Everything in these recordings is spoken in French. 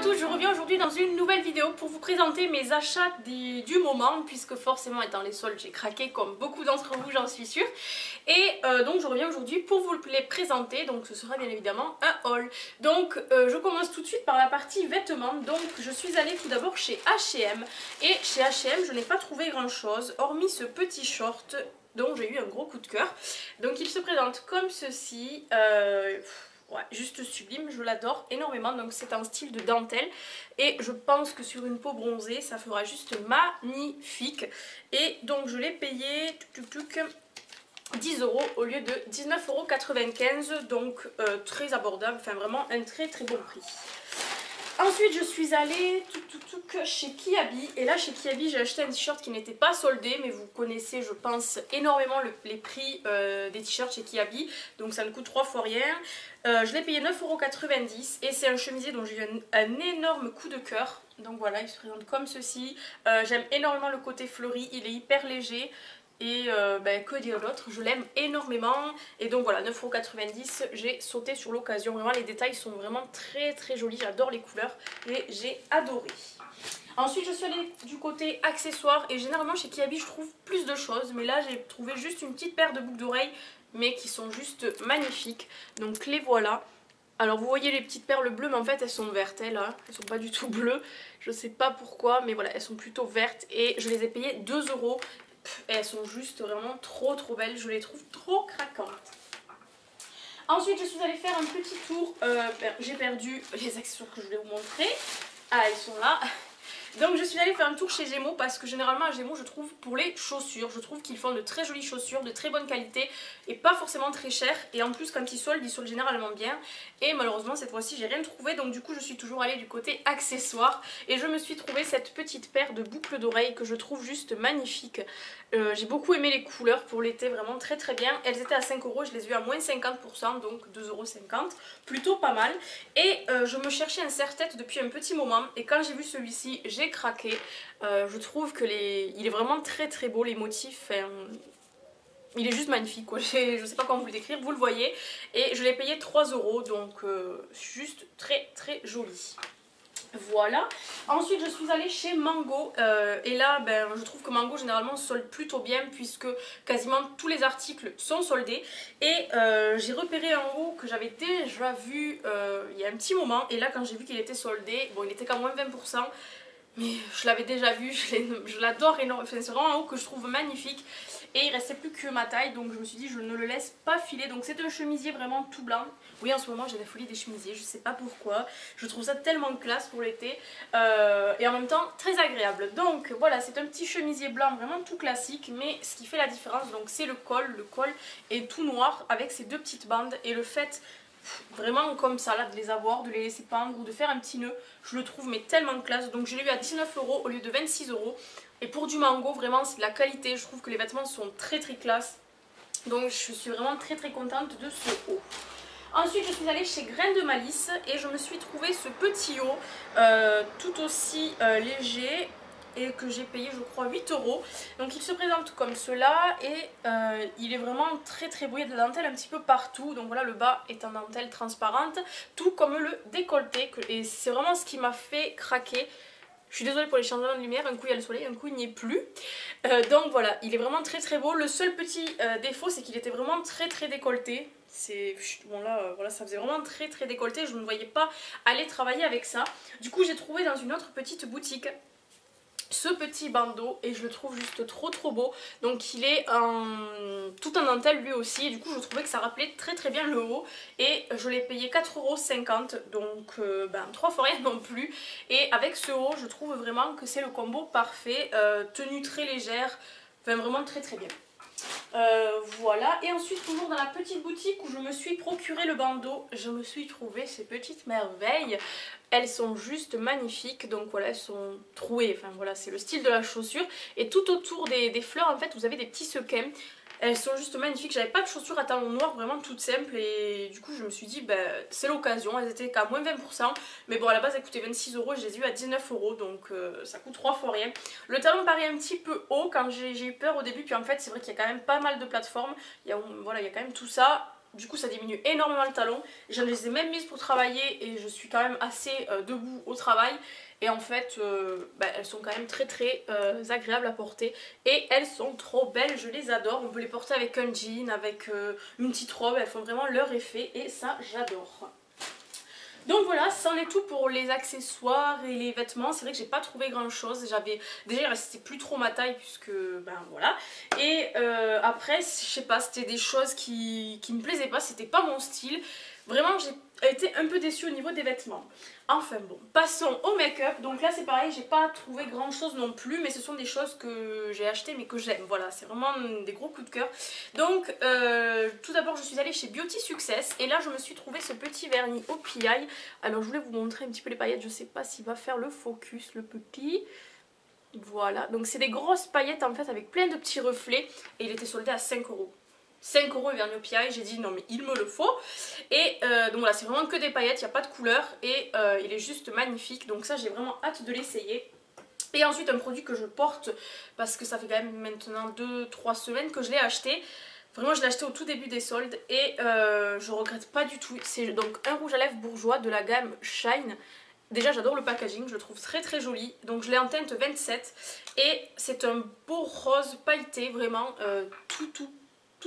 tous, je reviens aujourd'hui dans une nouvelle vidéo pour vous présenter mes achats du moment, puisque forcément étant les soldes j'ai craqué comme beaucoup d'entre vous, j'en suis sûre. Et donc je reviens aujourd'hui pour vous les présenter, donc ce sera bien évidemment un haul. Donc je commence tout de suite par la partie vêtements. Donc je suis allée tout d'abord chez H&M, et chez H&M je n'ai pas trouvé grand chose hormis ce petit short dont j'ai eu un gros coup de cœur. Donc il se présente comme ceci. Ouais, juste sublime, je l'adore énormément. Donc c'est un style de dentelle et je pense que sur une peau bronzée ça fera juste magnifique. Et donc je l'ai payé 10 € au lieu de 19,95 €, donc très abordable, enfin vraiment un très bon prix. Ensuite je suis allée chez Kiabi, et là chez Kiabi j'ai acheté un t-shirt qui n'était pas soldé, mais vous connaissez je pense énormément les prix des t-shirts chez Kiabi, donc ça ne coûte 3 fois rien. Je l'ai payé 9,90 € et c'est un chemisier dont j'ai eu un énorme coup de cœur. Donc voilà, il se présente comme ceci. J'aime énormément le côté fleuri, il est hyper léger. Et que dire d'autre, je l'aime énormément. Et donc voilà, 9,90 €, j'ai sauté sur l'occasion. Vraiment les détails sont vraiment très jolis, j'adore les couleurs et j'ai adoré. Ensuite je suis allée du côté accessoires, et généralement chez Kiabi je trouve plus de choses, mais là j'ai trouvé juste une petite paire de boucles d'oreilles, mais qui sont juste magnifiques. Donc les voilà. Alors vous voyez les petites perles bleues, mais en fait elles sont vertes, là, elles sont pas du tout bleues. Je sais pas pourquoi, mais voilà, elles sont plutôt vertes et je les ai payées 2 €. Et elles sont juste vraiment trop belles, je les trouve trop craquantes. Ensuite je suis allée faire un petit tour, j'ai perdu les accessoires que je voulais vous montrer. Ah, elles sont là. Donc je suis allée faire un tour chez Gémeaux, parce que généralement à Gémeaux je trouve pour les chaussures, je trouve qu'ils font de très jolies chaussures, de très bonne qualité et pas forcément très chères. Et en plus quand ils soldent généralement bien. Et malheureusement cette fois-ci j'ai rien trouvé, donc du coup je suis toujours allée du côté accessoires. Et je me suis trouvé cette petite paire de boucles d'oreilles que je trouve juste magnifique. J'ai beaucoup aimé les couleurs pour l'été, vraiment très bien. Elles étaient à 5 €, je les ai eues à moins 50%, donc 2,50 €, plutôt pas mal. Et je me cherchais un serre-tête depuis un petit moment, et quand j'ai vu celui-ci j'ai craqué. Je trouve que il est vraiment très beau, les motifs, il est juste magnifique quoi. Je sais pas comment vous le décrire, vous le voyez. Et je l'ai payé 3 €, donc juste très joli. Voilà. Ensuite je suis allée chez Mango, et là je trouve que Mango généralement solde plutôt bien, puisque quasiment tous les articles sont soldés. Et j'ai repéré un haut que j'avais déjà vu il y a un petit moment, et là quand j'ai vu qu'il était soldé, bon il était qu'à moins 20%, mais je l'avais déjà vu, je l'adore énormément. Enfin, c'est vraiment un haut que je trouve magnifique. Et il restait plus que ma taille, donc je me suis dit je ne le laisse pas filer. Donc c'est un chemisier vraiment tout blanc. Oui, en ce moment j'ai la folie des chemisiers, je sais pas pourquoi. Je trouve ça tellement classe pour l'été, et en même temps très agréable. Donc voilà, c'est un petit chemisier blanc vraiment tout classique, mais ce qui fait la différence donc c'est le col. Le col est tout noir avec ces deux petites bandes, et le fait vraiment comme ça là de les avoir, de les laisser pendre ou de faire un petit nœud, je le trouve mais tellement classe. Donc je l'ai eu à 19 € au lieu de 26 €. Et pour du Mango vraiment c'est de la qualité, je trouve que les vêtements sont très classe. Donc je suis vraiment très contente de ce haut. Ensuite je suis allée chez Graines de Malice et je me suis trouvé ce petit haut tout aussi léger, et que j'ai payé je crois 8 €. Donc il se présente comme cela, et il est vraiment très beau, il y a de la dentelle un petit peu partout. Donc voilà, le bas est en dentelle transparente, tout comme le décolleté, et c'est vraiment ce qui m'a fait craquer. Je suis désolée pour les changements de lumière, un coup il y a le soleil, un coup il n'y est plus. Donc voilà, il est vraiment très beau. Le seul petit défaut c'est qu'il était vraiment très décolleté. Bon là, voilà, ça faisait vraiment très décolleté, je ne me voyais pas aller travailler avec ça. Du coup j'ai trouvé dans une autre petite boutique ce petit bandeau, et je le trouve juste trop beau. Donc il est tout en dentelle lui aussi, et du coup je trouvais que ça rappelait très bien le haut, et je l'ai payé 4,50 €, donc 3 fois rien non plus. Et avec ce haut je trouve vraiment que c'est le combo parfait, tenue très légère, enfin vraiment très bien. Voilà, et ensuite toujours dans la petite boutique où je me suis procuré le bandeau, je me suis trouvé ces petites merveilles. Elles sont juste magnifiques, donc voilà, elles sont trouées, enfin voilà, c'est le style de la chaussure. Et tout autour des fleurs en fait vous avez des petits sequins. Elles sont juste magnifiques, j'avais pas de chaussures à talons noirs, vraiment toutes simples, et du coup je me suis dit c'est l'occasion. Elles étaient qu'à moins 20%, mais bon à la base elles coûtaient 26 €, je les ai eues à 19 €, donc ça coûte 3 fois rien. Le talon paraît un petit peu haut quand j'ai eu peur au début, puis en fait c'est vrai qu'il y a quand même pas mal de plateformes, voilà, il y a quand même tout ça. du coup ça diminue énormément le talon. J'en les ai même mises pour travailler et je suis quand même assez debout au travail. Et en fait, elles sont quand même très agréables à porter. Et elles sont trop belles, je les adore. On peut les porter avec un jean, avec une petite robe. Elles font vraiment leur effet et ça, j'adore. Donc voilà, c'en est tout pour les accessoires et les vêtements. C'est vrai que j'ai pas trouvé grand chose. Déjà c'était plus trop ma taille puisque voilà. Et après, je sais pas, c'était des choses qui me plaisaient pas, c'était pas mon style. Vraiment, j'ai été un peu déçue au niveau des vêtements. Enfin bon, passons au make-up. Donc là c'est pareil, j'ai pas trouvé grand chose non plus, mais ce sont des choses que j'ai achetées mais que j'aime. Voilà, c'est vraiment des gros coups de cœur. Donc tout d'abord je suis allée chez Beauty Success et là je me suis trouvé ce petit vernis au PI. Alors je voulais vous montrer un petit peu les paillettes, je sais pas s'il va faire le focus, le petit. Voilà, donc c'est des grosses paillettes en fait avec plein de petits reflets et il était soldé à 5 €. 5 € le vernis au PI, j'ai dit non mais il me le faut. Et donc voilà, c'est vraiment que des paillettes, il n'y a pas de couleur et il est juste magnifique. Donc ça j'ai vraiment hâte de l'essayer. Et ensuite un produit que je porte parce que ça fait quand même maintenant 2-3 semaines que je l'ai acheté. Vraiment je l'ai acheté au tout début des soldes et je regrette pas du tout. C'est donc un rouge à lèvres bourgeois de la gamme Shine. Déjà j'adore le packaging, je le trouve très joli. Donc je l'ai en teinte 27 et c'est un beau rose pailleté, vraiment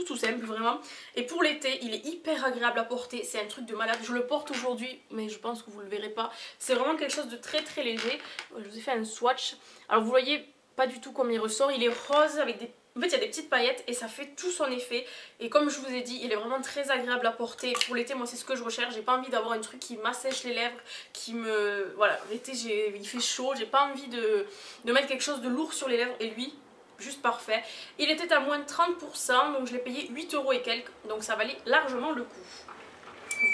tout simple vraiment. Et pour l'été il est hyper agréable à porter, c'est un truc de malade. Je le porte aujourd'hui mais je pense que vous le verrez pas. C'est vraiment quelque chose de très léger. Je vous ai fait un swatch. Alors vous voyez pas du tout comme il ressort, il est rose avec des... En fait il y a des petites paillettes et ça fait tout son effet. Et comme je vous ai dit, il est vraiment très agréable à porter. Pour l'été moi c'est ce que je recherche, j'ai pas envie d'avoir un truc qui m'assèche les lèvres, qui me... Voilà, l'été il fait chaud, j'ai pas envie de mettre quelque chose de lourd sur les lèvres et lui... juste parfait. Il était à moins de 30%, donc je l'ai payé 8 € et quelques, donc ça valait largement le coup.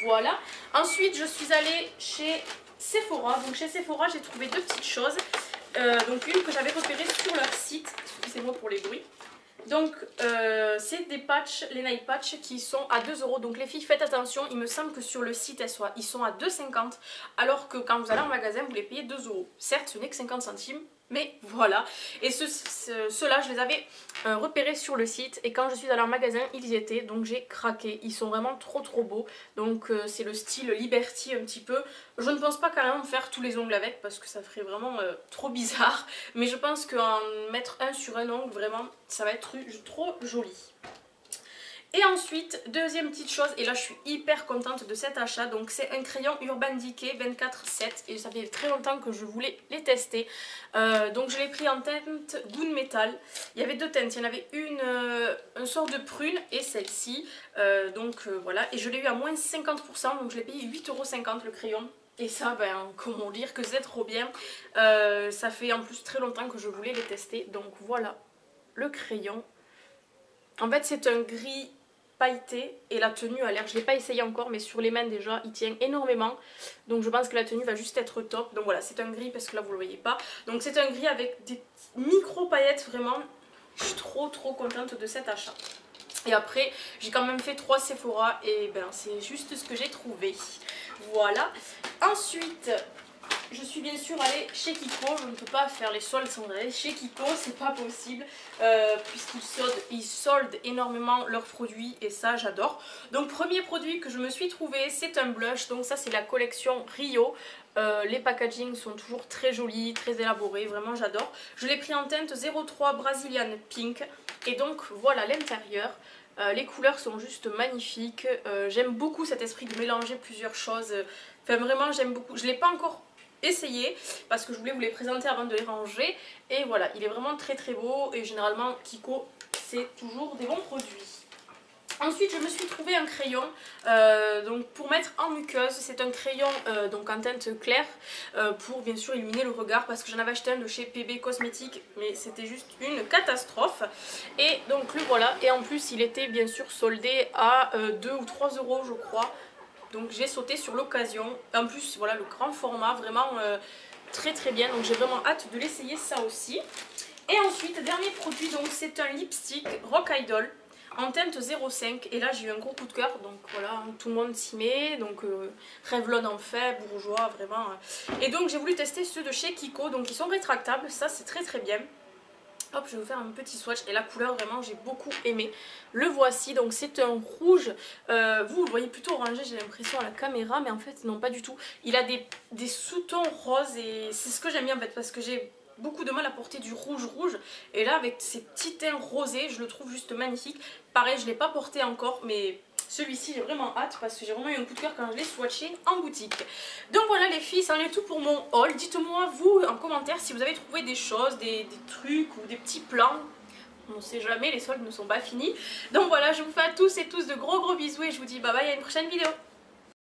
Voilà. Ensuite je suis allée chez Sephora. Donc chez Sephora j'ai trouvé deux petites choses. Donc une que j'avais repérée sur leur site, excusez-moi pour les bruits. Donc c'est des patchs, les nail patchs qui sont à 2 €. Donc les filles faites attention, il me semble que sur le site ils sont à 2,50 € alors que quand vous allez en magasin vous les payez 2 €. Certes ce n'est que 50 centimes. Mais voilà, et ceux-là je les avais repérés sur le site et quand je suis allée en magasin ils y étaient, donc j'ai craqué. Ils sont vraiment trop beaux, donc c'est le style Liberty un petit peu. Je ne pense pas carrément me faire tous les ongles avec parce que ça ferait vraiment trop bizarre, mais je pense qu'en mettre un sur un ongle vraiment ça va être trop joli. Et ensuite, deuxième petite chose, et là je suis hyper contente de cet achat, donc c'est un crayon Urban Decay 24-7 et ça fait très longtemps que je voulais les tester. Donc je l'ai pris en teinte Gunmetal. Il y avait deux teintes, il y en avait une sorte de prune et celle-ci, voilà, et je l'ai eu à moins 50%, donc je l'ai payé 8,50 € le crayon. Et ça, comment dire que c'est trop bien. Ça fait en plus très longtemps que je voulais les tester, donc voilà le crayon. En fait c'est un gris pailleté et la tenue a l'air, je ne l'ai pas essayé encore mais sur les mains déjà il tient énormément, donc je pense que la tenue va juste être top. Donc voilà, c'est un gris parce que là vous le voyez pas, donc c'est un gris avec des micro paillettes, vraiment je suis trop contente de cet achat. Et après j'ai quand même fait 3 Sephora et c'est juste ce que j'ai trouvé. Voilà. Ensuite je suis bien sûr allée chez Kiko, je ne peux pas faire les soldes sans aller chez Kiko, c'est pas possible, puisqu'ils soldent énormément leurs produits et ça j'adore. Donc premier produit que je me suis trouvé, c'est un blush, donc ça c'est la collection Rio. Les packagings sont toujours très jolis, très élaborés, vraiment j'adore. Je l'ai pris en teinte 03 Brazilian Pink et donc voilà l'intérieur. Les couleurs sont juste magnifiques, j'aime beaucoup cet esprit de mélanger plusieurs choses, enfin vraiment j'aime beaucoup. Je ne l'ai pas encore essayé parce que je voulais vous les présenter avant de les ranger et voilà, il est vraiment très beau et généralement Kiko c'est toujours des bons produits. Ensuite je me suis trouvé un crayon donc pour mettre en muqueuse. C'est un crayon donc en teinte claire pour bien sûr illuminer le regard parce que j'en avais acheté un de chez PB Cosmétiques mais c'était juste une catastrophe. Et donc le voilà, et en plus il était bien sûr soldé à 2 ou 3 € je crois. Donc j'ai sauté sur l'occasion. En plus voilà le grand format, vraiment très bien. Donc j'ai vraiment hâte de l'essayer ça aussi. Et ensuite dernier produit, donc c'est un lipstick Rock Idol en teinte 05. Et là j'ai eu un gros coup de cœur. Donc voilà, tout le monde s'y met. Donc Revlon en fait, bourgeois vraiment. Et donc j'ai voulu tester ceux de chez Kiko. Donc ils sont rétractables, ça c'est très bien. Hop, je vais vous faire un petit swatch et la couleur vraiment j'ai beaucoup aimé. Le voici, donc c'est un rouge, vous le voyez plutôt orangé j'ai l'impression à la caméra, mais en fait non pas du tout. Il a des sous-tons roses et c'est ce que j'aime bien en fait parce que j'ai beaucoup de mal à porter du rouge et là avec ces petits teints rosés je le trouve juste magnifique. Pareil je ne l'ai pas porté encore mais celui-ci j'ai vraiment hâte parce que j'ai vraiment eu un coup de cœur quand je l'ai swatché en boutique. Donc voilà les filles, c'en est tout pour mon haul. Dites-moi vous en commentaire si vous avez trouvé des choses, des trucs ou des petits plans. On ne sait jamais, les soldes ne sont pas finis. Donc voilà, je vous fais à tous et tous de gros bisous et je vous dis bye bye à une prochaine vidéo.